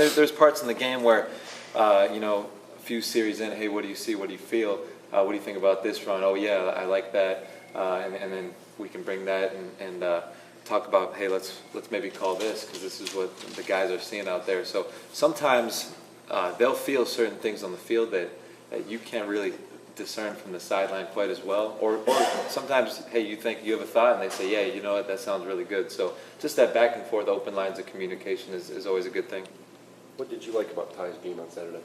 there's parts in the game where, a few series in, hey, what do you see? What do you feel? What do you think about this run? Oh yeah, I like that, and then we can bring that and talk about, hey, let's maybe call this because this is what the guys are seeing out there. So sometimes they'll feel certain things on the field that you can't really discern from the sideline quite as well. Or sometimes, hey, you think you have a thought and they say, yeah, you know what, that sounds really good. So just that back and forth open lines of communication is always a good thing. What did you like about Ty's game on Saturday?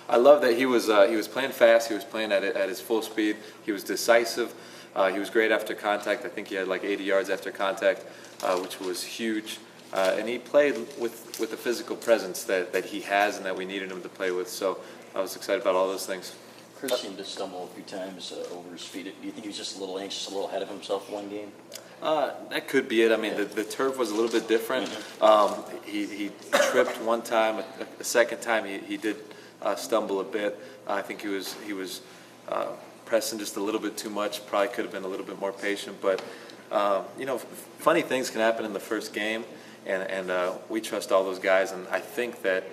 I love that he was playing fast. He was playing at his full speed. He was decisive. He was great after contact. I think he had like 80 yards after contact, which was huge. And he played with the physical presence that he has and that we needed him to play with. So I was excited about all those things. Chris seemed to stumble a few times over his feet. Do you think he was just a little anxious, a little ahead of himself one game? That could be it. I mean, the turf was a little bit different. He tripped one time. The second time he did stumble a bit. I think he was pressing just a little bit too much. Probably could have been a little bit more patient. But funny things can happen in the first game, and we trust all those guys. And I think that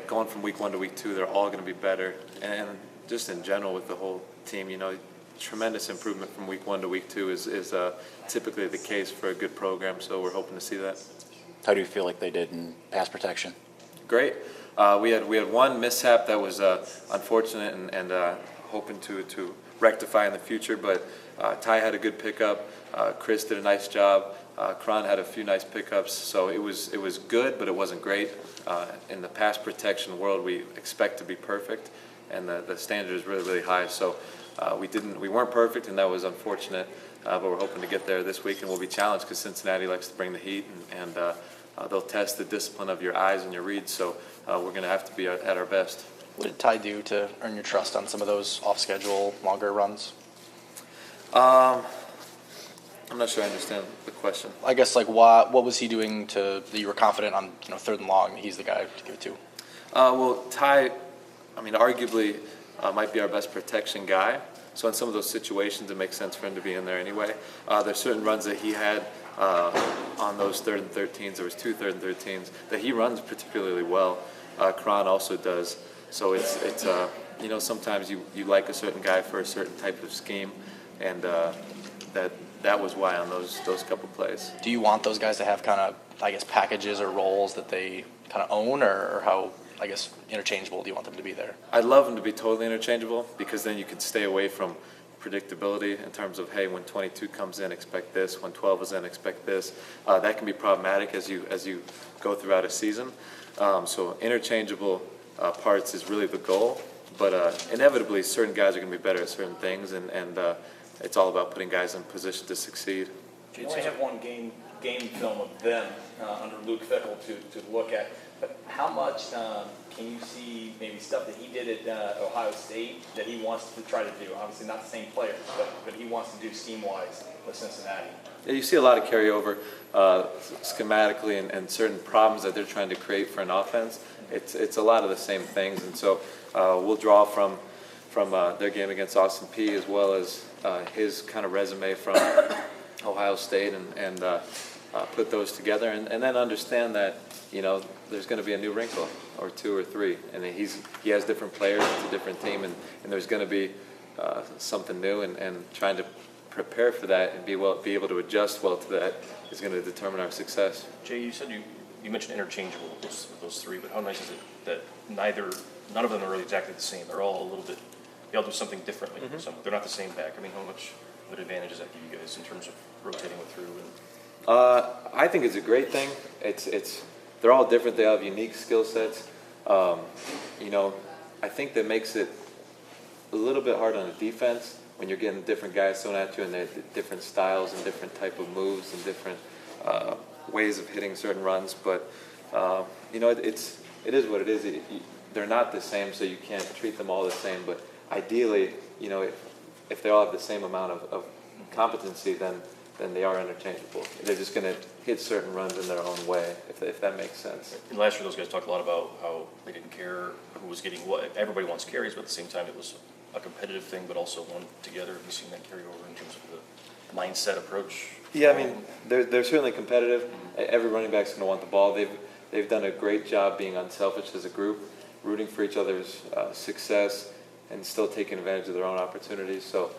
going from week 1 to week 2, they're all going to be better. And just in general with the whole team, tremendous improvement from week 1 to week 2 is typically the case for a good program. So we're hoping to see that. How do you feel like they did in pass protection? Great. We had one mishap that was unfortunate and hoping to rectify in the future. But Ty had a good pickup. Chris did a nice job. Kron had a few nice pickups. So it was good, but it wasn't great. In the pass protection world, we expect to be perfect, and the standard is really, really high. So we weren't perfect, and that was unfortunate. But we're hoping to get there this week, and we'll be challenged because Cincinnati likes to bring the heat, and they'll test the discipline of your eyes and your reads. So we're going to have to be at our best. What did Ty do to earn your trust on some of those off-schedule, longer runs? I'm not sure I understand the question. I guess, what was he doing that you were confident on, 3rd and long, he's the guy to give it to? Well, Ty, arguably might be our best protection guy. So in some of those situations, it makes sense for him to be in there anyway. There's certain runs that he had on those 3rd and 13s. There was 2 3rd and 13s that he runs particularly well. Kron also does. So it's sometimes you like a certain guy for a certain type of scheme, and that was why on those couple plays. Do you want those guys to have kind of, packages or roles that they kind of own, or how, interchangeable do you want them to be there? I'd love them to be totally interchangeable because then you could stay away from predictability in terms of, hey, when 22 comes in, expect this. When 12 is in, expect this. That can be problematic as you go throughout a season. So interchangeable parts is really the goal. But inevitably, certain guys are going to be better at certain things, and it's all about putting guys in position to succeed. You only have one game film of them under Luke Fickell to look at. But how much can you see maybe stuff that he did at Ohio State that he wants to try to do? Obviously not the same players, but he wants to do scheme-wise with Cincinnati. Yeah, you see a lot of carryover schematically and certain problems that they're trying to create for an offense. It's a lot of the same things, and so we'll draw from their game against Austin Peay as well as his kind of resume from Ohio State and put those together and then understand that there's going to be a new wrinkle or 2 or 3, and he has different players, it's a different team, and there's going to be something new, and trying to prepare for that and be able to adjust well to that is going to determine our success. Jay, you said you mentioned interchangeable with those 3, but how nice is it that none of them are really exactly the same? They're all a little bit. They all do something differently. Mm-hmm. So they're not the same back. How much of an advantage does that give you guys in terms of rotating it through? I think it's a great thing. They're all different. They have unique skill sets. I think that makes it a little bit hard on the defense when you're getting different guys thrown at you and they have different styles and different type of moves and different ways of hitting certain runs. But it is what it is. They're not the same, so you can't treat them all the same. But ideally, if they all have the same amount of competency, then they are interchangeable. They're just going to hit certain runs in their own way, if that makes sense. And last year, those guys talked a lot about how they didn't care who was getting what. Everybody wants carries, but at the same time, it was a competitive thing, but also one together. Have you seen that carry over in terms of the mindset approach? Yeah, they're certainly competitive. Every running back's going to want the ball. they've done a great job being unselfish as a group, rooting for each other's success, and still taking advantage of their own opportunities. So,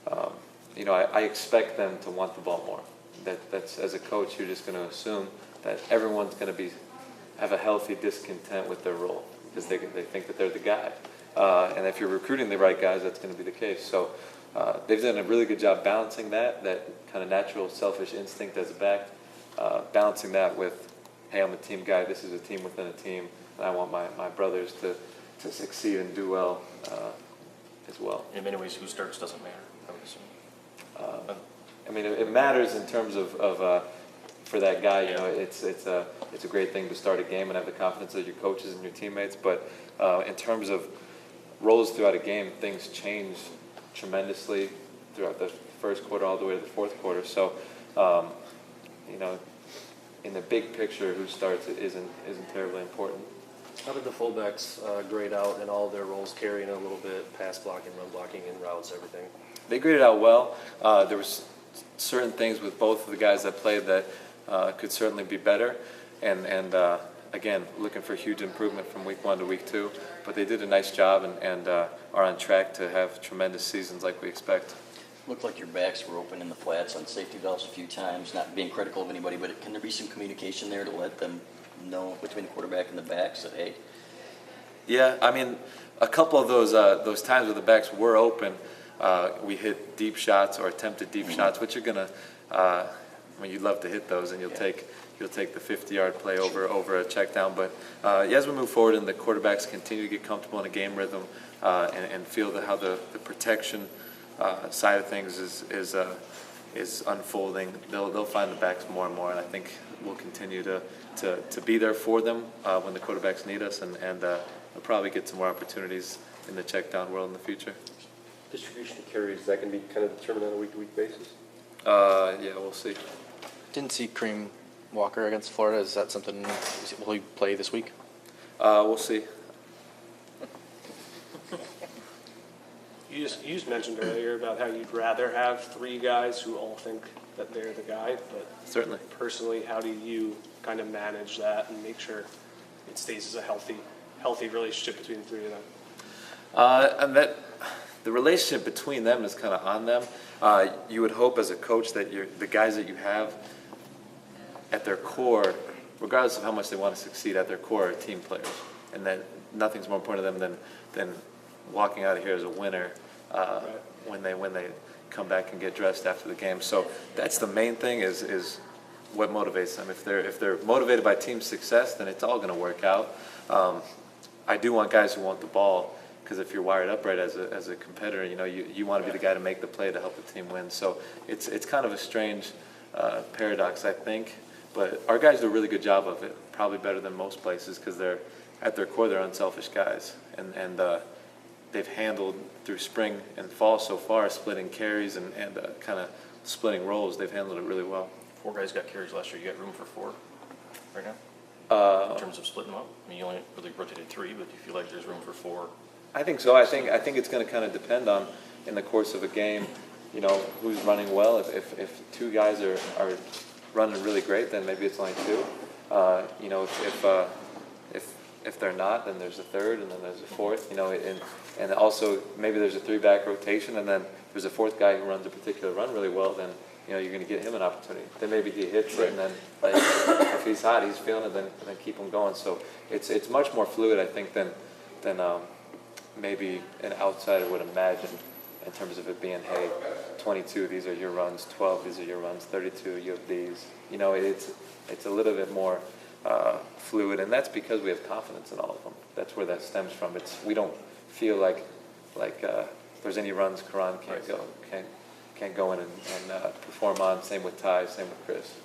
I expect them to want the ball more. That's as a coach, you're just going to assume that everyone's going to have a healthy discontent with their role because they think that they're the guy. And if you're recruiting the right guys, that's going to be the case. So they've done a really good job balancing that kind of natural selfish instinct as a back, balancing that with, hey, I'm a team guy. This is a team within a team. And I want my brothers to succeed and do well as well. In many ways, who starts doesn't matter, I would assume. I mean, it matters in terms of for that guy. It's a great thing to start a game and have the confidence of your coaches and your teammates. But in terms of roles throughout a game, things change tremendously throughout the first quarter all the way to the fourth quarter. So, in the big picture, who starts isn't terribly important. How did the fullbacks grade out in all of their roles, carrying a little bit, pass blocking, run blocking, in routes, everything? They graded out well. There was certain things with both of the guys that played that could certainly be better, and again, looking for huge improvement from week 1 to week 2. But they did a nice job and are on track to have tremendous seasons like we expect. Looked like your backs were open in the flats on safety valves a few times, not being critical of anybody, but can there be some communication there to let them know between the quarterback and the backs that, hey? Yeah, I mean, a couple of those times where the backs were open, we hit deep shots or attempted deep shots, which are gonna. You'd love to hit those, and you'll take the 50-yard play over a check down. But as we move forward and the quarterbacks continue to get comfortable in a game rhythm and feel how the protection side of things is unfolding, they'll find the backs more and more, and I think we'll continue to be there for them when the quarterbacks need us, and we'll probably get some more opportunities in the check down world in the future. Distribution of carries, is that going to be kind of determined on a week-to-week basis? Yeah, we'll see. Didn't see Kareem Walker against Florida. Is that something, will he play this week? We'll see. You just mentioned earlier about how you'd rather have 3 guys who all think that they're the guy, but Certainly. personally, how do you kind of manage that and make sure it stays as a healthy relationship between the 3 of them? And that the relationship between them is kind of on them. You would hope as a coach that the guys that you have at their core, regardless of how much they want to succeed, at their core are team players, and that nothing's more important to them than walking out of here as a winner when they come back and get dressed after the game. So that's the main thing is what motivates them. If they're motivated by team success, then it's all going to work out. I do want guys who want the ball, because if you're wired up right as a competitor, you want to be the guy to make the play to help the team win. So it's kind of a strange paradox, I think. But our guys do a really good job of it, probably better than most places, because at their core they're unselfish guys, and they've handled through spring and fall so far, splitting carries and kind of splitting roles. They've handled it really well. 4 guys got carries last year. You got room for 4 right now? In terms of splitting them up? I mean, you only really rotated 3, but do you feel like there's room for 4? I think so. I think it's going to kind of depend on, in the course of a game, who's running well. If 2 guys are running really great, then maybe it's only 2. If they're not, then there's a 3rd, and then there's a 4th. And also maybe there's a 3-back rotation, and then there's a 4th guy who runs a particular run really well. Then you're going to get him an opportunity. Then maybe he hits it, and then if he's hot, he's feeling it, then keep him going. So it's much more fluid, I think, than maybe an outsider would imagine, in terms of it being, hey, 22, these are your runs, 12, these are your runs, 32, you have these. It's a little bit more fluid, and that's because we have confidence in all of them. That's where that stems from. We don't feel like there's any runs Karan can't go in and perform on. Same with Ty, same with Chris.